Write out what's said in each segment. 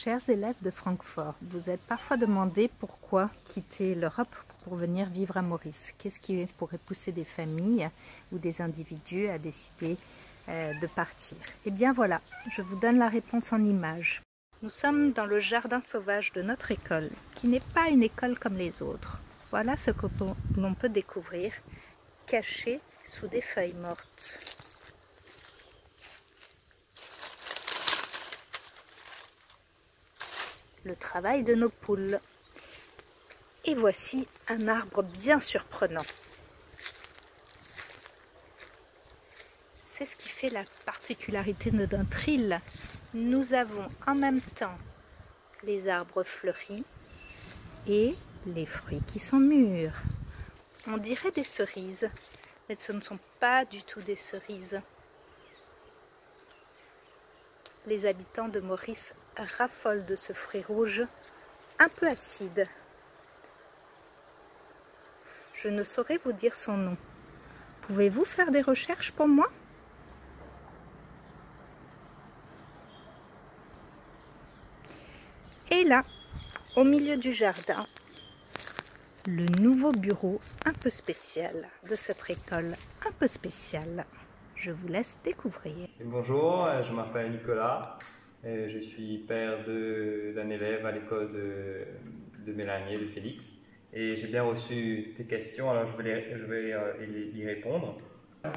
Chers élèves de Francfort, vous êtes parfois demandé pourquoi quitter l'Europe pour venir vivre à Maurice. Qu'est-ce qui pourrait pousser des familles ou des individus à décider de partir? Eh bien voilà, je vous donne la réponse en images. Nous sommes dans le jardin sauvage de notre école, qui n'est pas une école comme les autres. Voilà ce que l'on peut découvrir, caché sous des feuilles mortes. Le travail de nos poules. Et voici un arbre bien surprenant. C'est ce qui fait la particularité de notre île. Nous avons en même temps les arbres fleuris et les fruits qui sont mûrs. On dirait des cerises, mais ce ne sont pas du tout des cerises. Les habitants de Maurice raffolent de ce fruit rouge un peu acide. Je ne saurais vous dire son nom. Pouvez-vous faire des recherches pour moi? Et là, au milieu du jardin, le nouveau bureau un peu spécial de cette école un peu spéciale. Je vous laisse découvrir. Bonjour, je m'appelle Nicolas et je suis père d'un élève à l'école de Mélanie et de Félix. Et j'ai bien reçu tes questions, alors je vais y répondre.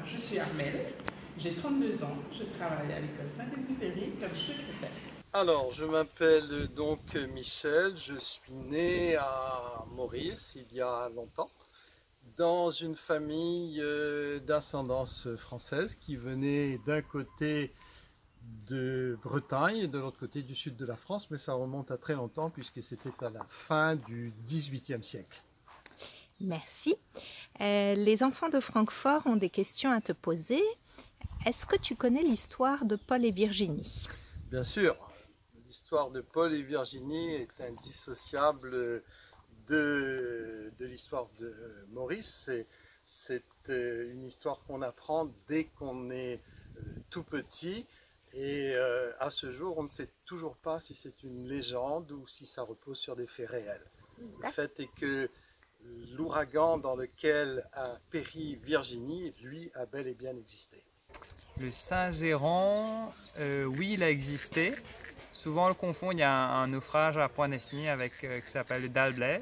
Je suis Armelle, j'ai 32 ans, je travaille à l'école Saint-Exupéry comme secrétaire. Alors, je m'appelle donc Michel, je suis né à Maurice il y a longtemps, dans une famille d'ascendance française qui venait d'un côté de Bretagne et de l'autre côté du sud de la France, mais ça remonte à très longtemps puisque c'était à la fin du XVIIIe siècle. Merci. Les enfants de Francfort ont des questions à te poser. Est-ce que tu connais l'histoire de Paul et Virginie? Bien sûr, l'histoire de Paul et Virginie est indissociable de l'histoire de Maurice. C'est une histoire qu'on apprend dès qu'on est tout petit. Et à ce jour, on ne sait toujours pas si c'est une légende ou si ça repose sur des faits réels. Le fait est que l'ouragan dans lequel a péri Virginie, lui, a bel et bien existé. Le Saint-Géran, oui, il a existé. Souvent on le confond, il y a un naufrage à Point-Nesny qui s'appelle le Dalblais.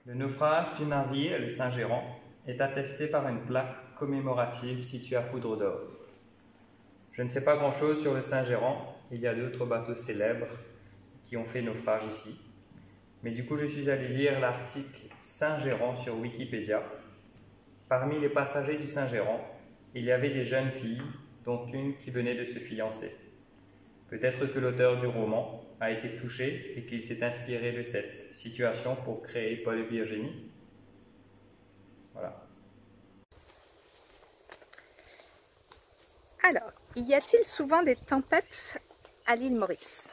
Le naufrage du navire, le Saint-Géran, est attesté par une plaque commémorative située à Poudre d'Or. Je ne sais pas grand-chose sur le Saint-Géran, il y a d'autres bateaux célèbres qui ont fait naufrage ici. Mais du coup, je suis allé lire l'article Saint-Géran sur Wikipédia. Parmi les passagers du Saint-Géran, il y avait des jeunes filles, dont une qui venait de se fiancer. Peut-être que l'auteur du roman a été touché et qu'il s'est inspiré de cette situation pour créer Paul et Virginie. Voilà. Alors, y a-t-il souvent des tempêtes à l'île Maurice?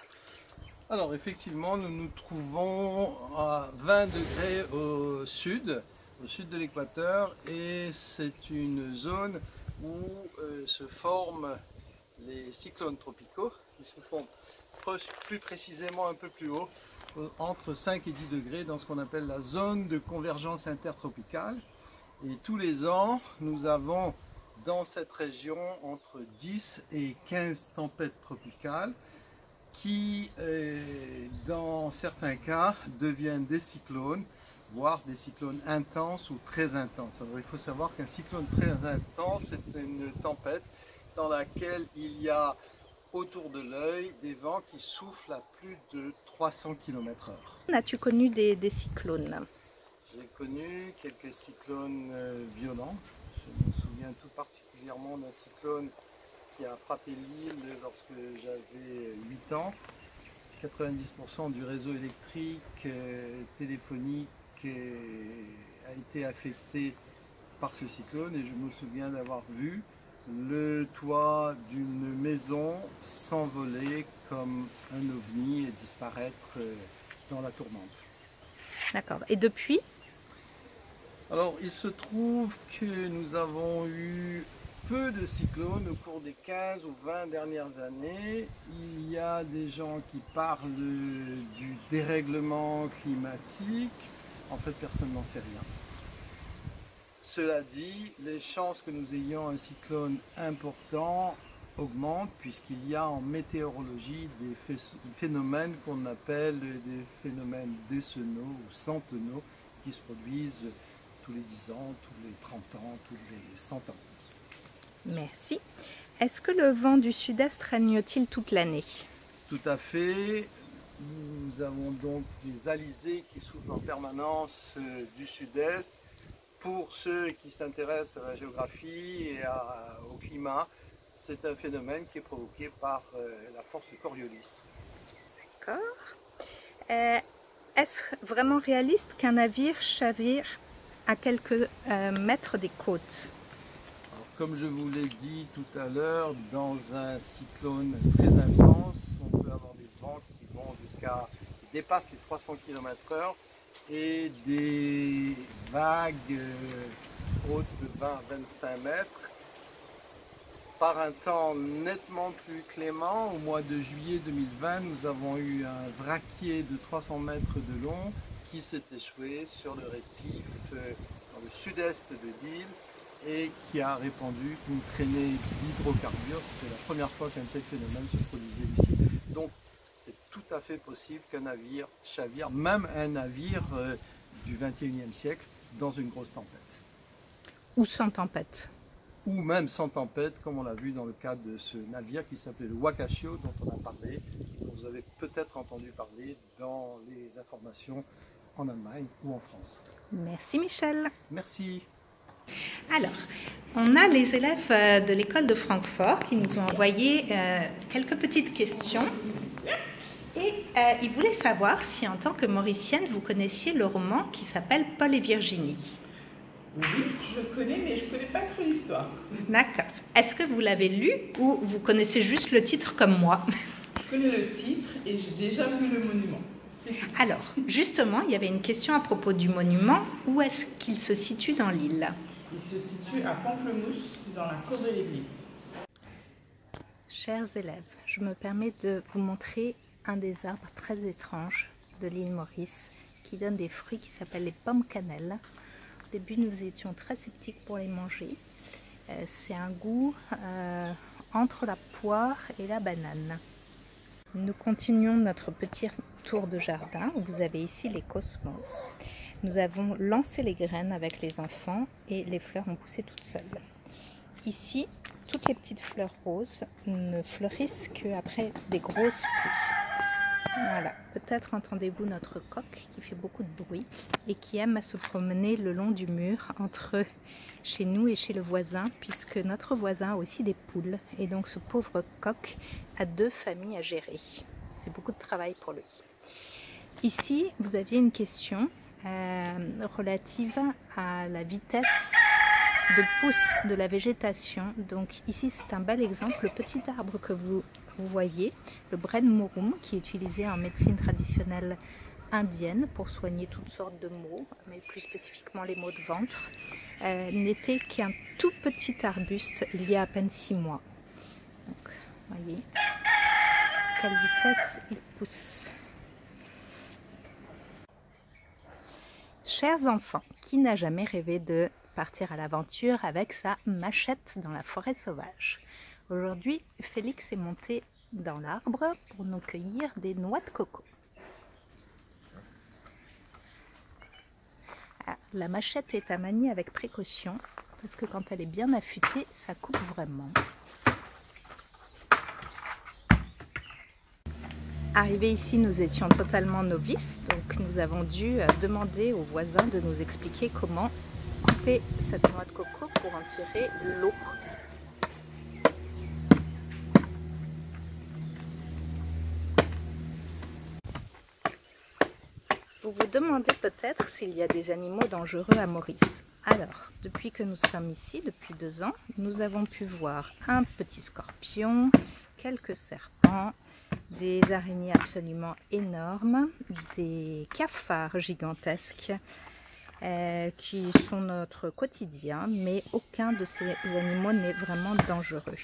Alors effectivement, nous nous trouvons à 20 degrés au sud de l'équateur, et c'est une zone où se forment les cyclones tropicaux qui se font plus précisément un peu plus haut, entre 5 et 10 degrés, dans ce qu'on appelle la zone de convergence intertropicale. Et tous les ans, nous avons dans cette région entre 10 et 15 tempêtes tropicales qui, dans certains cas, deviennent des cyclones, voire des cyclones intenses ou très intenses. Alors, il faut savoir qu'un cyclone très intense, c'est une tempête dans laquelle il y a autour de l'œil des vents qui soufflent à plus de 300 km/h. As-tu connu des cyclones? J'ai connu quelques cyclones violents. Je me souviens tout particulièrement d'un cyclone qui a frappé l'île lorsque j'avais 8 ans. 90% du réseau électrique, téléphonique a été affecté par ce cyclone, et je me souviens d'avoir vu le toit d'une maison s'envoler comme un ovni et disparaître dans la tourmente. D'accord. Et depuis? Alors, il se trouve que nous avons eu peu de cyclones au cours des 15 ou 20 dernières années. Il y a des gens qui parlent du dérèglement climatique. En fait, personne n'en sait rien. Cela dit, les chances que nous ayons un cyclone important augmentent puisqu'il y a en météorologie des phénomènes qu'on appelle des phénomènes décennaux ou centennaux qui se produisent tous les 10 ans, tous les 30 ans, tous les 100 ans. Merci. Est-ce que le vent du sud-est règne-t-il toute l'année? Tout à fait. Nous avons donc des alizés qui soufflent en permanence du sud-est. Pour ceux qui s'intéressent à la géographie et au climat, c'est un phénomène qui est provoqué par la force de Coriolis. D'accord. Est-ce vraiment réaliste qu'un navire chavire à quelques mètres des côtes? Alors, comme je vous l'ai dit tout à l'heure, dans un cyclone très intense, on peut avoir des vents qui vont qui dépassent les 300 km/h et des vagues hautes de 20 à 25 mètres. Par un temps nettement plus clément, au mois de juillet 2020, nous avons eu un vraquier de 300 mètres de long qui s'est échoué sur le récif dans le sud-est de l'île et qui a répandu une traînée d'hydrocarbures. C'était la première fois qu'un tel phénomène se produisait ici. Donc c'est tout à fait possible qu'un navire chavire, même un navire du XXIe siècle, dans une grosse tempête. Ou sans tempête? Ou même sans tempête, comme on l'a vu dans le cas de ce navire qui s'appelait le Wakashio, dont on a parlé, dont vous avez peut-être entendu parler dans les informations en Allemagne ou en France. Merci Michel. Merci. Alors, on a les élèves de l'école de Francfort qui nous ont envoyé quelques petites questions. Et ils voulaient savoir si en tant que mauricienne, vous connaissiez le roman qui s'appelle Paul et Virginie. Oui, je le connais, mais je ne connais pas trop l'histoire. D'accord. Est-ce que vous l'avez lu ou vous connaissez juste le titre comme moi? Je connais le titre et j'ai déjà vu le monument. Alors, justement, il y avait une question à propos du monument. Où est-ce qu'il se situe dans l'île? Il se situe à Pamplemousse, dans la cour de l'église. Chers élèves, je me permets de vous montrer un des arbres très étranges de l'île Maurice qui donne des fruits qui s'appellent les pommes cannelle. Au début, nous étions très sceptiques pour les manger. C'est un goût entre la poire et la banane. Nous continuons notre petit tour de jardin. Vous avez ici les cosmos. Nous avons lancé les graines avec les enfants et les fleurs ont poussé toutes seules. Ici, toutes les petites fleurs roses ne fleurissent qu'après des grosses pluies. Voilà, peut-être entendez-vous notre coq qui fait beaucoup de bruit et qui aime à se promener le long du mur entre chez nous et chez le voisin, puisque notre voisin a aussi des poules et donc ce pauvre coq a 2 familles à gérer. C'est beaucoup de travail pour lui. Ici, vous aviez une question relative à la vitesse de pousse de la végétation. Donc ici, c'est un bel exemple, le petit arbre que vous voyez, le Bren Murum, qui est utilisé en médecine traditionnelle indienne pour soigner toutes sortes de maux, mais plus spécifiquement les maux de ventre, n'était qu'un tout petit arbuste il y a à peine 6 mois. Donc, voyez quelle vitesse il pousse. Chers enfants, qui n'a jamais rêvé de partir à l'aventure avec sa machette dans la forêt sauvage? Aujourd'hui, Félix est monté dans l'arbre pour nous cueillir des noix de coco. Alors, la machette est à manier avec précaution parce que quand elle est bien affûtée, ça coupe vraiment. Arrivés ici, nous étions totalement novices, donc nous avons dû demander aux voisins de nous expliquer comment couper cette noix de coco pour en tirer l'eau. Vous vous demandez peut-être s'il y a des animaux dangereux à Maurice. Alors, depuis que nous sommes ici, depuis 2 ans, nous avons pu voir un petit scorpion, quelques serpents, des araignées absolument énormes, des cafards gigantesques, qui sont notre quotidien, mais aucun de ces animaux n'est vraiment dangereux.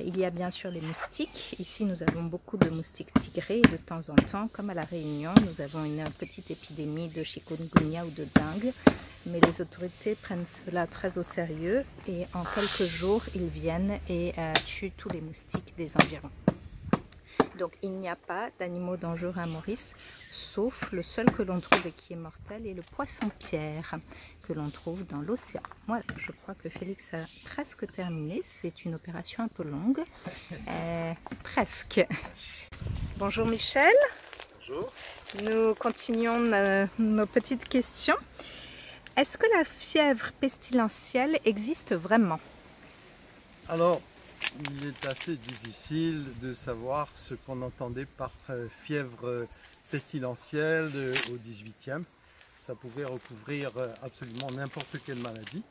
Il y a bien sûr les moustiques. Ici, nous avons beaucoup de moustiques tigrés et de temps en temps, comme à La Réunion, nous avons une petite épidémie de chikungunya ou de dengue. Mais les autorités prennent cela très au sérieux et en quelques jours, ils viennent et tuent tous les moustiques des environs. Donc, il n'y a pas d'animaux dangereux à Maurice, sauf le seul que l'on trouve et qui est mortel est le poisson-pierre que l'on trouve dans l'océan. Voilà, je crois que Félix a presque terminé. C'est une opération un peu longue. Presque. Bonjour Michel. Bonjour. Nous continuons nos petites questions. Est-ce que la fièvre pestilentielle existe vraiment? Alors, il est assez difficile de savoir ce qu'on entendait par fièvre pestilentielle au 18e. Ça pouvait recouvrir absolument n'importe quelle maladie.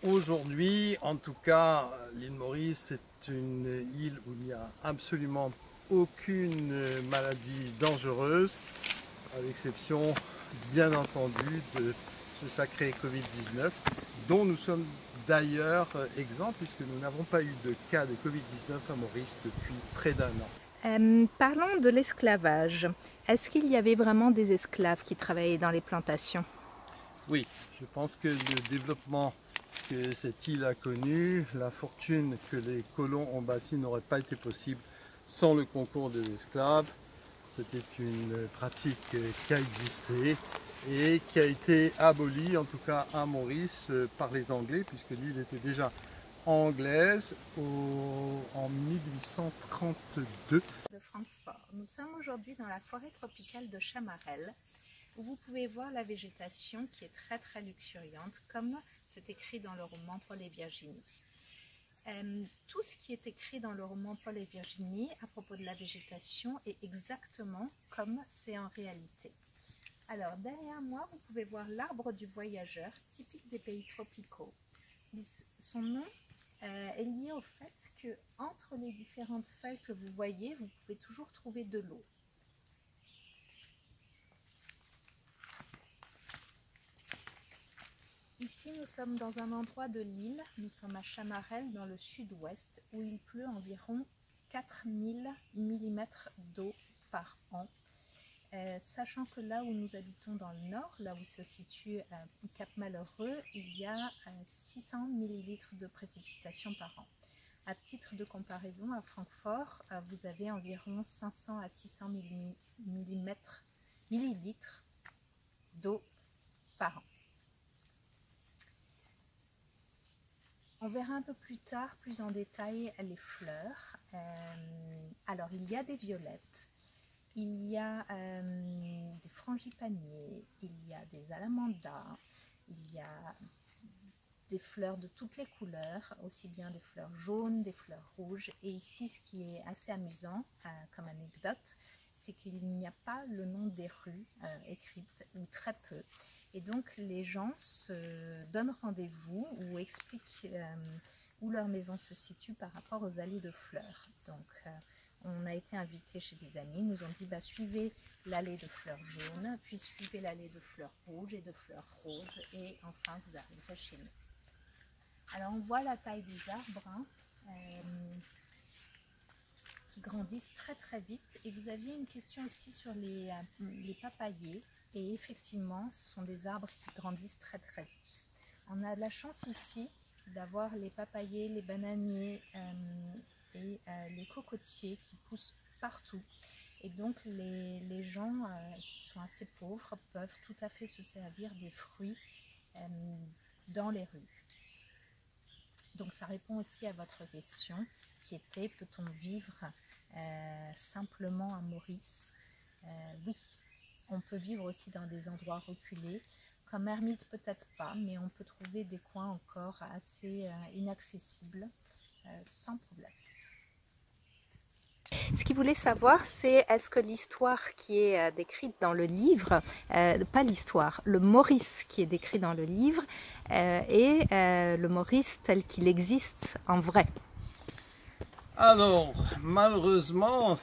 Aujourd'hui, en tout cas, l'île Maurice est une île où il n'y a absolument aucune maladie dangereuse, à l'exception, bien entendu, de ce sacré Covid-19, dont nous sommes d'ailleurs exempts, puisque nous n'avons pas eu de cas de Covid-19 à Maurice depuis près d'un an. Parlons de l'esclavage. Est-ce qu'il y avait vraiment des esclaves qui travaillaient dans les plantations? Oui, je pense que le développement que cette île a connu, la fortune que les colons ont bâtie n'aurait pas été possible sans le concours des esclaves. C'était une pratique qui a existé et qui a été abolie, en tout cas à Maurice, par les Anglais, puisque l'île était déjà anglaise en 1832. De Francfort. Nous sommes aujourd'hui dans la forêt tropicale de Chamarel, où vous pouvez voir la végétation qui est très luxuriante, comme c'est écrit dans le roman Paul et Virginie. Tout ce qui est écrit dans le roman Paul et Virginie à propos de la végétation est exactement comme c'est en réalité. Alors derrière moi, vous pouvez voir l'arbre du voyageur, typique des pays tropicaux. Son nom est lié au fait que entre les différentes feuilles que vous voyez, vous pouvez toujours trouver de l'eau. Ici, nous sommes dans un endroit de l'île, nous sommes à Chamarel dans le sud-ouest, où il pleut environ 4000 mm d'eau par an. Sachant que là où nous habitons dans le nord, là où se situe Cap Malheureux, il y a 600 ml de précipitations par an. À titre de comparaison, à Francfort, vous avez environ 500 à 600 millilitres d'eau par an. On verra un peu plus tard, plus en détail, les fleurs. Alors, il y a des violettes, il y a des frangipaniers, il y a des alamandas, il y a des fleurs de toutes les couleurs, aussi bien des fleurs jaunes, des fleurs rouges. Et ici, ce qui est assez amusant comme anecdote, c'est qu'il n'y a pas le nom des rues écrites, ou très peu. Et donc les gens se donnent rendez-vous ou expliquent où leur maison se situe par rapport aux allées de fleurs. Donc on a été invité chez des amis, ils nous ont dit suivez l'allée de fleurs jaunes, puis suivez l'allée de fleurs rouges et de fleurs roses, et enfin vous arriverez chez nous. Alors on voit la taille des arbres qui grandissent très vite. Et vous aviez une question aussi sur les papayers. Et effectivement, ce sont des arbres qui grandissent très vite. On a de la chance ici d'avoir les papayers, les bananiers et les cocotiers qui poussent partout. Et donc les gens qui sont assez pauvres peuvent tout à fait se servir des fruits dans les rues. Donc ça répond aussi à votre question qui était: peut-on vivre simplement à Maurice? Oui. On peut vivre aussi dans des endroits reculés, comme Ermite peut-être pas, mais on peut trouver des coins encore assez inaccessibles, sans problème. Ce qu'il voulait savoir, c'est est-ce que l'histoire qui est décrite dans le livre, pas l'histoire, le Maurice qui est décrit dans le livre, est le Maurice tel qu'il existe en vrai? Alors, malheureusement,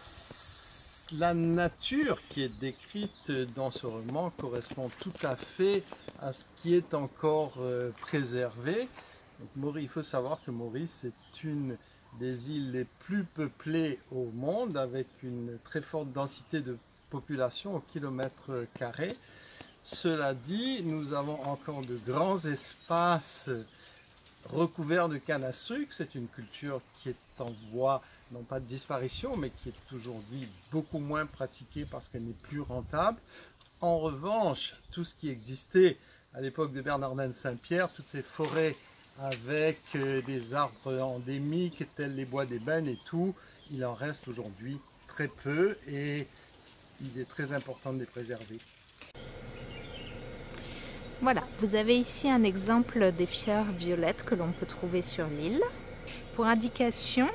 la nature qui est décrite dans ce roman correspond tout à fait à ce qui est encore préservé. Donc, il faut savoir que Maurice est une des îles les plus peuplées au monde, avec une très forte densité de population au kilomètre carré. Cela dit, nous avons encore de grands espaces recouverts de canne à sucre. C'est une culture qui est en voie, non pas de disparition, mais qui est aujourd'hui beaucoup moins pratiquée parce qu'elle n'est plus rentable. En revanche, tout ce qui existait à l'époque de Bernardin de Saint-Pierre, toutes ces forêts avec des arbres endémiques tels les bois d'ébène et tout, il en reste aujourd'hui très peu et il est très important de les préserver. Voilà, vous avez ici un exemple des fleurs violettes que l'on peut trouver sur l'île. Pour indication,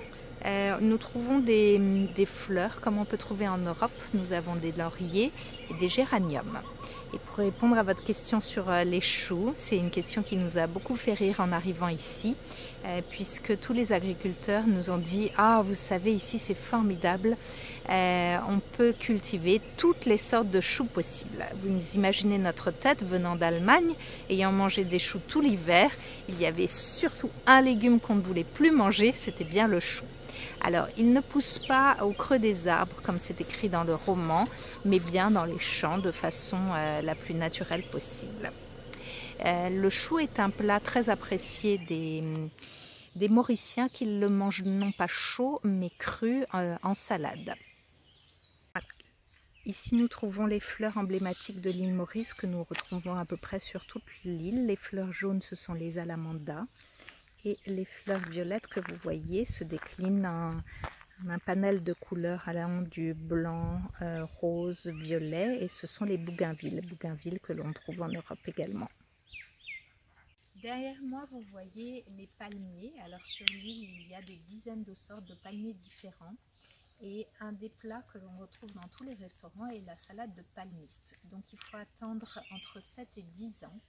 nous trouvons des fleurs comme on peut trouver en Europe. Nous avons des lauriers et des géraniums. Et pour répondre à votre question sur les choux, c'est une question qui nous a beaucoup fait rire en arrivant ici, puisque tous les agriculteurs nous ont dit « Ah, vous savez, ici c'est formidable, on peut cultiver toutes les sortes de choux possibles. » Vous imaginez notre tête venant d'Allemagne, ayant mangé des choux tout l'hiver, il y avait surtout un légume qu'on ne voulait plus manger, c'était bien le chou. Alors, il ne pousse pas au creux des arbres, comme c'est écrit dans le roman, mais bien dans les champs de façon la plus naturelle possible. Le chou est un plat très apprécié des Mauriciens qui le mangent non pas chaud, mais cru en salade. Ici, nous trouvons les fleurs emblématiques de l'île Maurice que nous retrouvons à peu près sur toute l'île. Les fleurs jaunes, ce sont les alamandas. Et les fleurs violettes que vous voyez se déclinent en un panel de couleurs allant du blanc, rose, violet, et ce sont les bougainvilles que l'on trouve en Europe également. Derrière moi, vous voyez les palmiers. Alors sur l'île, il y a des dizaines de sortes de palmiers différents. Et un des plats que l'on retrouve dans tous les restaurants est la salade de palmiste. Donc il faut attendre entre 7 et 10 ans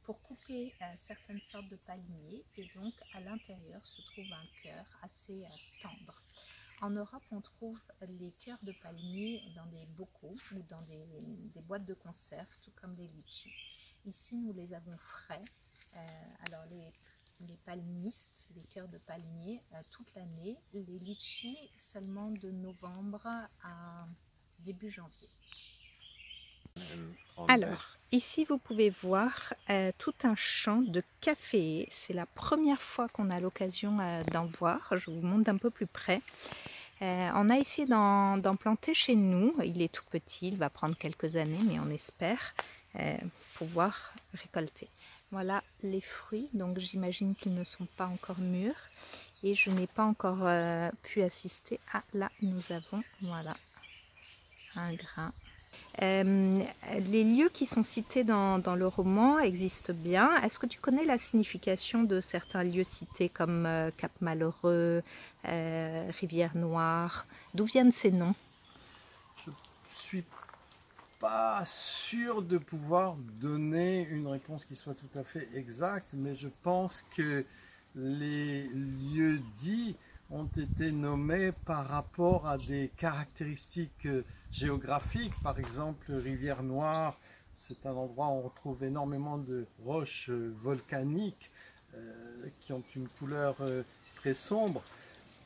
pour couper certaines sortes de palmiers, et donc à l'intérieur se trouve un cœur assez tendre. En Europe, on trouve les cœurs de palmiers dans des bocaux ou dans des boîtes de conserve, tout comme les litchis. Ici, nous les avons frais. Alors les palmistes, les cœurs de palmier, toute l'année. Les litchis seulement de novembre à début janvier. Alors, ici vous pouvez voir tout un champ de café. C'est la première fois qu'on a l'occasion d'en voir. Je vous montre d'un peu plus près. On a essayé d'en planter chez nous. Il est tout petit, il va prendre quelques années, mais on espère pouvoir récolter. Voilà les fruits, donc j'imagine qu'ils ne sont pas encore mûrs. Et je n'ai pas encore pu assister. Ah, là nous avons, voilà, un grain. Les lieux qui sont cités dans le roman existent bien. Est-ce que tu connais la signification de certains lieux cités comme Cap Malheureux, Rivière Noire? D'où viennent ces noms? Je ne suis pas sûr de pouvoir donner une réponse qui soit tout à fait exacte, mais je pense que les lieux dits ont été nommés par rapport à des caractéristiques géographiques. Par exemple, Rivière Noire, c'est un endroit où on trouve énormément de roches volcaniques qui ont une couleur très sombre.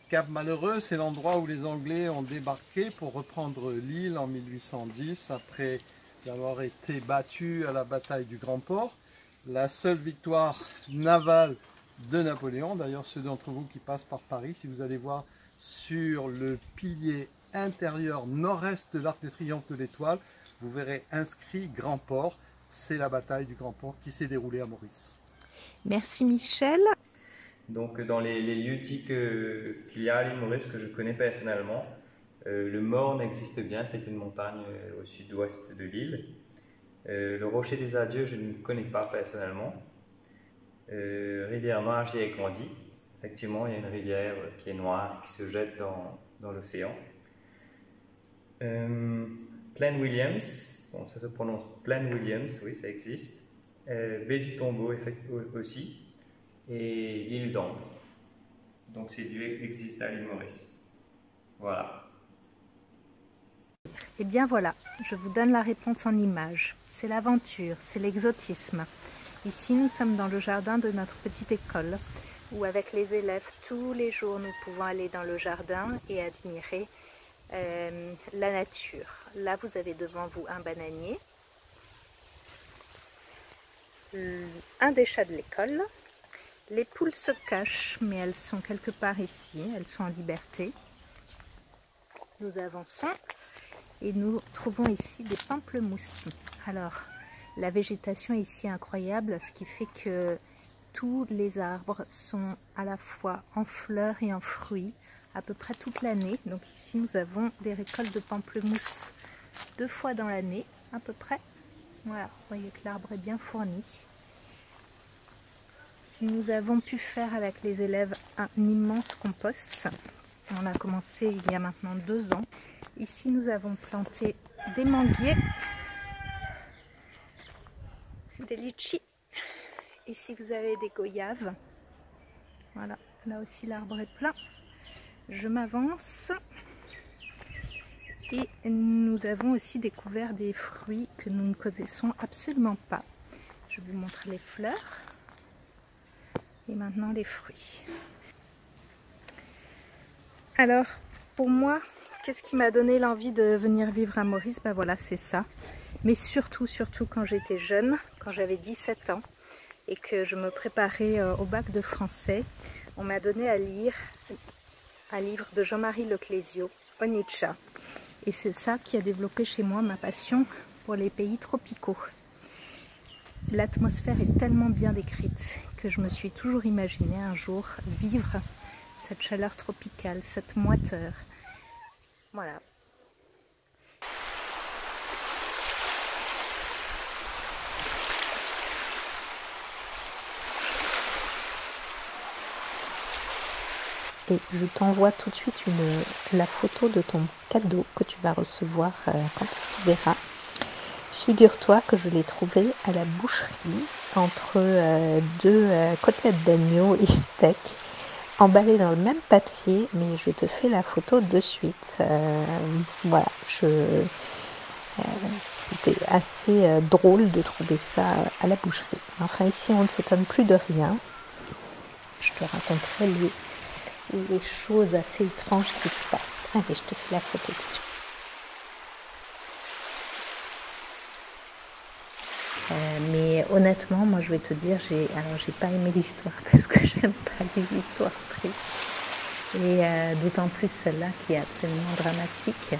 Cap Malheureux, c'est l'endroit où les Anglais ont débarqué pour reprendre l'île en 1810 après avoir été battus à la bataille du Grand Port. La seule victoire navale de Napoléon. D'ailleurs, ceux d'entre vous qui passent par Paris, si vous allez voir sur le pilier intérieur nord-est de l'Arc de Triomphe de l'Étoile, vous verrez inscrit Grand Port. C'est la bataille du Grand Port qui s'est déroulée à Maurice. Merci Michel. Donc dans les lieux dits qu'il y a à l'île Maurice que je connais personnellement, le Morne existe bien, c'est une montagne au sud-ouest de l'île. Le Rocher des Adieux, je ne connais pas personnellement. Rivière Noire, j'y ai grandi. Effectivement, il y a une rivière qui est noire, qui se jette dans l'océan. Plaine Williams, bon, ça se prononce Plaine Williams, oui, ça existe. Baie du Tombeau aussi. Et l'île d'Ambre. Donc ces lieux existent à l'île Maurice. Voilà. Eh bien voilà, je vous donne la réponse en images. C'est l'aventure, c'est l'exotisme. Ici, nous sommes dans le jardin de notre petite école, où avec les élèves, tous les jours, nous pouvons aller dans le jardin et admirer la nature. Là, vous avez devant vous un bananier, un des chats de l'école. Les poules se cachent, mais elles sont quelque part ici, elles sont en liberté. Nous avançons et nous trouvons ici des pamplemousses. Alors, la végétation ici est incroyable, ce qui fait que tous les arbres sont à la fois en fleurs et en fruits à peu près toute l'année. Donc ici nous avons des récoltes de pamplemousse 2 fois dans l'année à peu près. Voilà, vous voyez que l'arbre est bien fourni. Nous avons pu faire avec les élèves un immense compost. On a commencé il y a maintenant 2 ans. Ici nous avons planté des manguiers, des litchis. Ici vous avez des goyaves. Voilà, là aussi l'arbre est plein. Je m'avance. Et nous avons aussi découvert des fruits que nous ne connaissons absolument pas. Je vous montre les fleurs. Et maintenant les fruits. Alors, pour moi, qu'est-ce qui m'a donné l'envie de venir vivre à Maurice? Ben voilà, c'est ça. Mais surtout quand j'étais jeune, quand j'avais 17 ans, et que je me préparais au bac de français, on m'a donné à lire un livre de Jean-Marie Leclésio, Onitsha. Et c'est ça qui a développé chez moi ma passion pour les pays tropicaux. L'atmosphère est tellement bien décrite que je me suis toujours imaginé un jour vivre cette chaleur tropicale, cette moiteur. Voilà. Et je t'envoie tout de suite la photo de ton cadeau que tu vas recevoir quand tu s'ouvriras. Figure-toi que je l'ai trouvé à la boucherie entre 2 côtelettes d'agneau et steak, emballées dans le même papier, mais je te fais la photo de suite. Voilà, c'était assez drôle de trouver ça à la boucherie. Enfin, ici, on ne s'étonne plus de rien. Je te raconterai les choses assez étranges qui se passent. Allez, je te fais la photo tout de suite. Mais honnêtement, moi je vais te dire, j'ai pas aimé l'histoire parce que j'aime pas les histoires tristes. Et d'autant plus celle-là qui est absolument dramatique.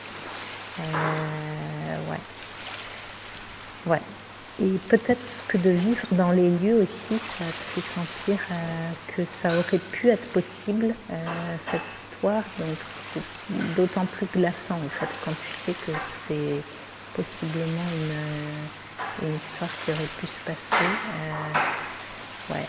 Ouais. Et peut-être que de vivre dans les lieux aussi, ça te fait sentir que ça aurait pu être possible, cette histoire. Donc c'est d'autant plus glaçant en fait quand tu sais que c'est possiblement une histoire qui aurait pu se passer. Ouais.